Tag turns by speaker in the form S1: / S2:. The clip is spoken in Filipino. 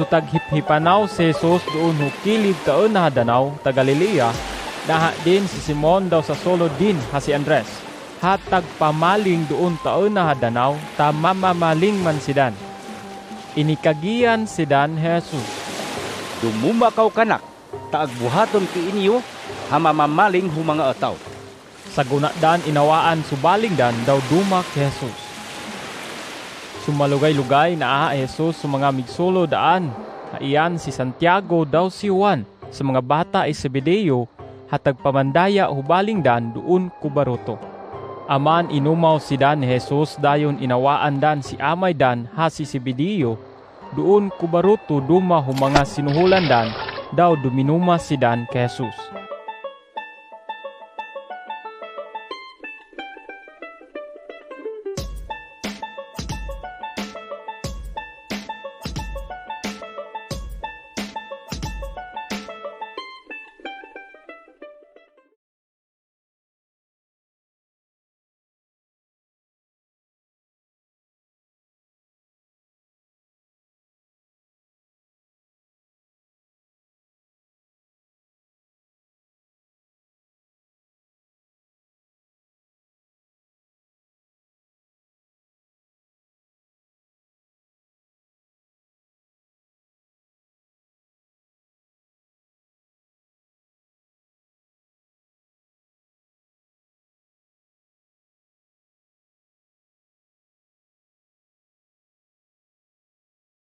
S1: So taghip-hipanaw si Jesus doon hukilid taon na Danaw, ta Galilea, naha din si Simon daw sa solo din ha si Andres. Hatag pamaling doon taon na Danaw, ta mamamaling man sidan. Inikagian sidan Jesus.
S2: Dumumakaw kanak, taagbuhaton ki inyo, hamamamaling humanga ataw.
S1: Sa gunadaan inawaan subaling dan daw dumak Jesus. Sumalugay-lugay na Jesus sa mga migsulo daan. Iyan si Santiago daw si Juan sa mga bata ay Zebedeo hatag pamandaya hubaling dan doon kubaruto. Aman inumaw si dan ni Jesus dayon inawaan dan si amay dan ha si Zebedeo doon kubaruto duma humanga sinuhulan dan daw duminuma si dan kay Jesus.